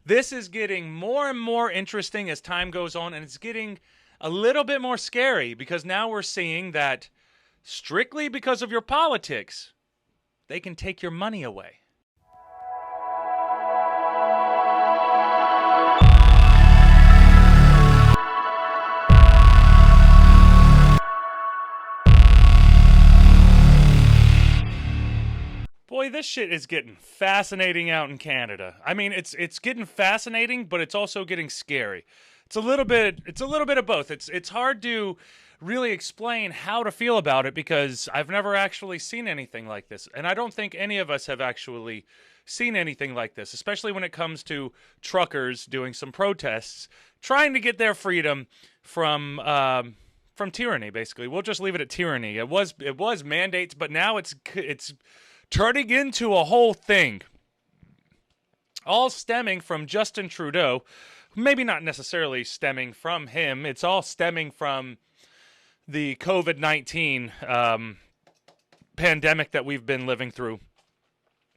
This is getting more and more interesting as time goes on, and it's getting a little bit more scary because now we're seeing that strictly because of your politics, they can take your money away. Boy, this shit is getting fascinating out in Canada. I mean, it's getting fascinating, but it's also getting scary. It's a little bit of both. It's hard to really explain how to feel about it because I've never actually seen anything like this. And I don't think any of us have actually seen anything like this, especially when it comes to truckers doing some protests, trying to get their freedom from tyranny, basically. We'll just leave it at tyranny. It was mandates, but now it's turning into a whole thing. All stemming from Justin Trudeau. Maybe not necessarily stemming from him. It's all stemming from the COVID-19 pandemic that we've been living through.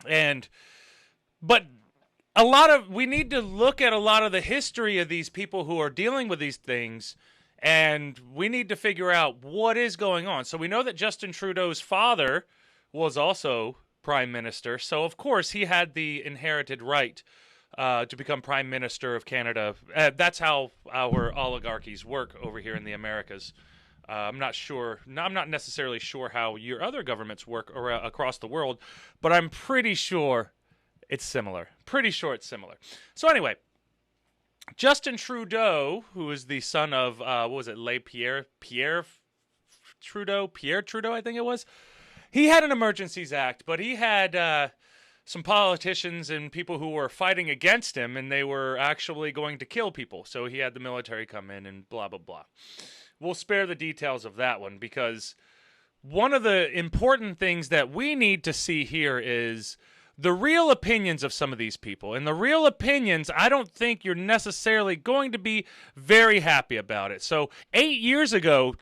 But we need to look at a lot of the history of these people who are dealing with these things, and we need to figure out what is going on. So we know that Justin Trudeau's father was also prime minister, so of course he had the inherited right to become prime minister of Canada. That's how our oligarchies work over here in the Americas. I'm not necessarily sure how your other governments work across the world, but I'm pretty sure it's similar. So anyway, Justin Trudeau, who is the son of, Pierre Trudeau, I think it was. He had an Emergencies Act, but he had some politicians and people who were fighting against him, and they were actually going to kill people. So he had the military come in and blah, blah, blah. We'll spare the details of that one because one of the important things that we need to see here is the real opinions of some of these people. And the real opinions, I don't think you're necessarily going to be very happy about it. So 8 years ago,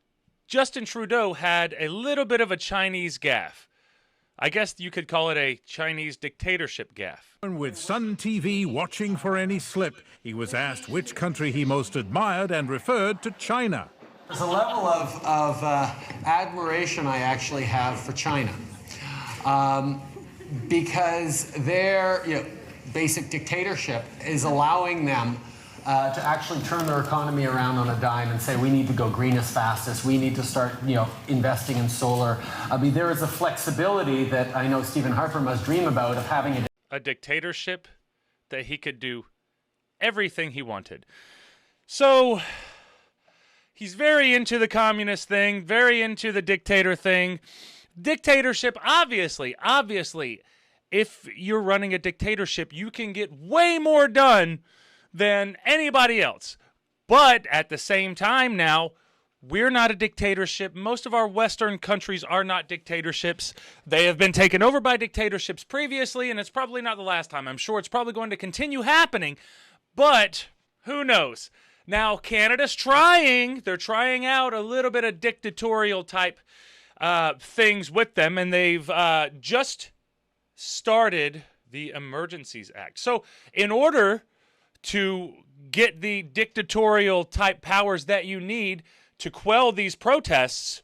Justin Trudeau had a little bit of a Chinese gaffe. I guess you could call it a Chinese dictatorship gaffe. With Sun TV watching for any slip, he was asked which country he most admired and referred to China. There's a level of admiration I actually have for China because their basic dictatorship is allowing them to actually turn their economy around on a dime and say we need to go green as fast as we need to start investing in solar. I mean, there is a flexibility that I know Stephen Harper must dream about of having a dictatorship that he could do everything he wanted. So he's very into the communist thing, very into the dictator thing. Dictatorship, obviously, if you're running a dictatorship, you can get way more done than anybody else. But at the same time now, we're not a dictatorship. Most of our Western countries are not dictatorships. They have been taken over by dictatorships previously, and it's probably not the last time. I'm sure it's probably going to continue happening, but who knows? Now, Canada's trying. They're trying out a little bit of dictatorial type things with them, and they've just started the Emergencies Act. So in order to get the dictatorial type powers that you need to quell these protests,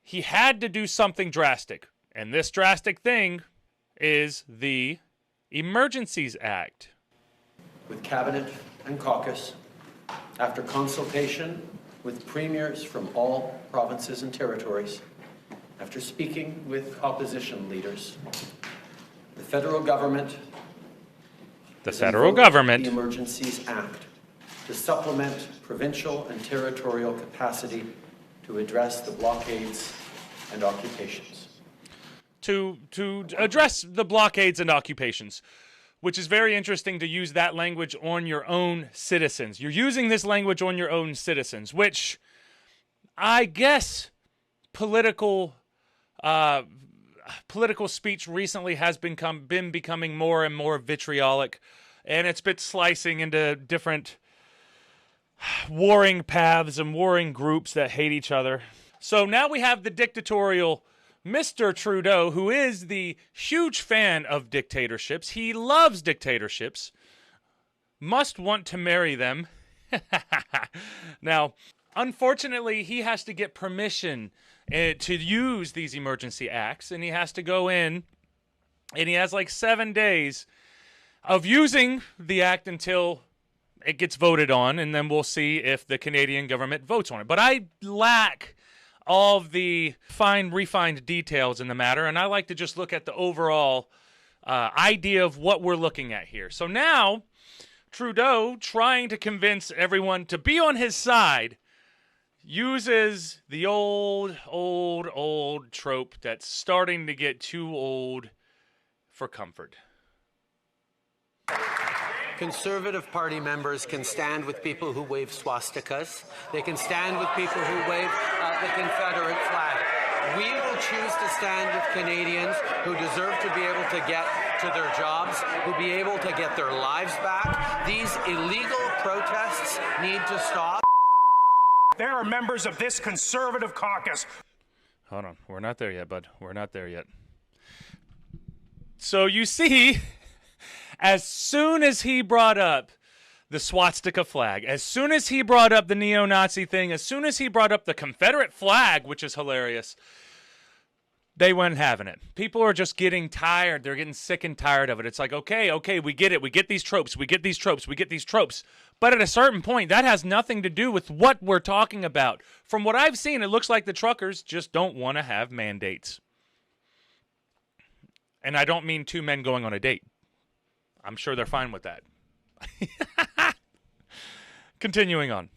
he had to do something drastic. And this drastic thing is the Emergencies Act. With Cabinet and caucus, after consultation with premiers from all provinces and territories, after speaking with opposition leaders, the federal government the Emergencies Act to supplement provincial and territorial capacity to address the blockades and occupations. To address the blockades and occupations, which is very interesting to use that language on your own citizens. You're using this language on your own citizens, which I guess political speech recently has been becoming more and more vitriolic, and it's been slicing into different warring paths and warring groups that hate each other. So now we have the dictatorial Mr. Trudeau, who is the huge fan of dictatorships. He loves dictatorships. must want to marry them. Now, unfortunately, he has to get permission to use these emergency acts, and he has to go in, and he has like 7 days of using the act until it gets voted on, and then we'll see if the Canadian government votes on it. But I lack all of the refined details in the matter, and I like to just look at the overall idea of what we're looking at here. So now, Trudeau, trying to convince everyone to be on his side, uses the old trope that's starting to get too old for comfort. Conservative Party members can stand with people who wave swastikas. They can stand with people who wave the Confederate flag. We will choose to stand with Canadians who deserve to be able to get to their jobs, who be able to get their lives back. These illegal protests need to stop. There are members of this Conservative caucus. Hold on. We're not there yet, bud. We're not there yet. So you see, as soon as he brought up the swastika flag, as soon as he brought up the neo-Nazi thing, as soon as he brought up the Confederate flag, which is hilarious, they weren't having it. People are just getting tired. They're getting sick and tired of it. It's like, okay, we get it. We get these tropes. We get these tropes. But at a certain point, that has nothing to do with what we're talking about. From what I've seen, it looks like the truckers just don't want to have mandates. And I don't mean two men going on a date. I'm sure they're fine with that. Continuing on.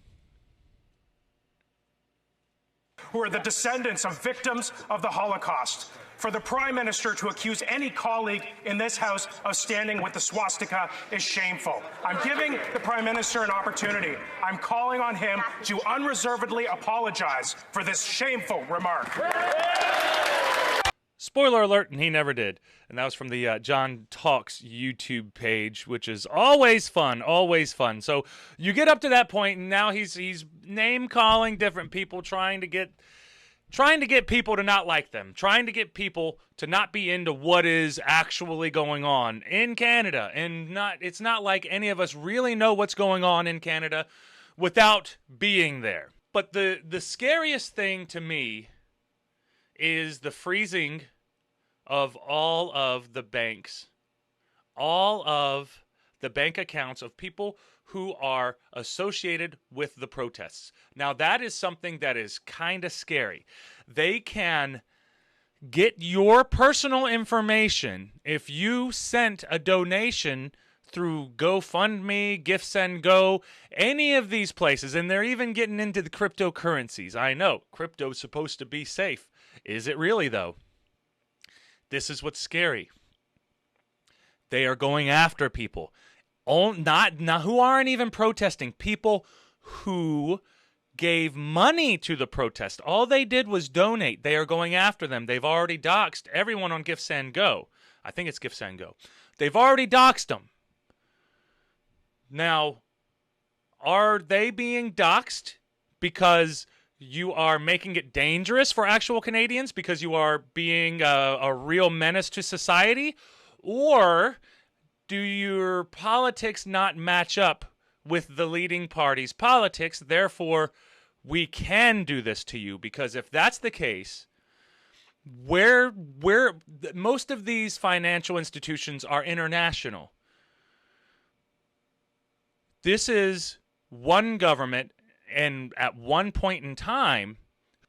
Who are the descendants of victims of the Holocaust. For the Prime Minister to accuse any colleague in this House of standing with the swastika is shameful. I'm giving the Prime Minister an opportunity. I'm calling on him to unreservedly apologize for this shameful remark. Spoiler alert, and he never did. And that was from the John Talks YouTube page, which is always fun, always fun. So you get up to that point, and now he's name-calling different people, trying to get people to not like them, trying to get people to not be into what is actually going on in Canada. And it's not like any of us really know what's going on in Canada without being there. But the scariest thing to me is the freezing of all of the banks, all of the bank accounts of people who are associated with the protests. Now, that is something that is kind of scary. They can get your personal information if you sent a donation through GoFundMe, GiftSendGo, any of these places, and they're even getting into the cryptocurrencies. I know, crypto's supposed to be safe. Is it really, though? This is what's scary. They are going after people. Not who aren't even protesting. People who gave money to the protest. All they did was donate. They are going after them. They've already doxed everyone on GiftSendGo. I think it's GiftSendGo. They've already doxed them. Now, are they being doxed because you are making it dangerous for actual Canadians, because you are being a real menace to society? Or do your politics not match up with the leading party's politics? Therefore, we can do this to you. Because if that's the case, where most of these financial institutions are international. This is one government, and at one point in time,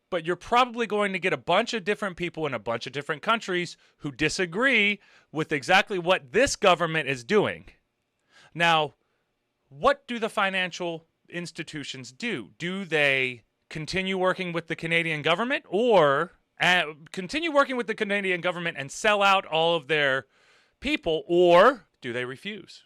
but you're probably going to get a bunch of different people in a bunch of different countries who disagree with exactly what this government is doing. Now, what do the financial institutions do? Do they continue working with the Canadian government, or continue working with the Canadian government and sell out all of their people, or do they refuse?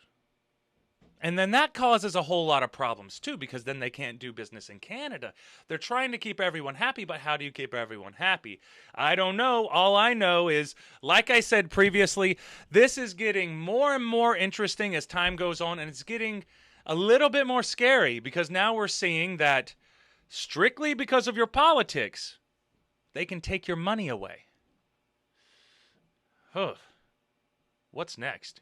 And then that causes a whole lot of problems, too, because then they can't do business in Canada. They're trying to keep everyone happy, but how do you keep everyone happy? I don't know. All I know is, like I said previously, this is getting more and more interesting as time goes on, and it's getting a little bit more scary, because now we're seeing that strictly because of your politics, they can take your money away. What's next?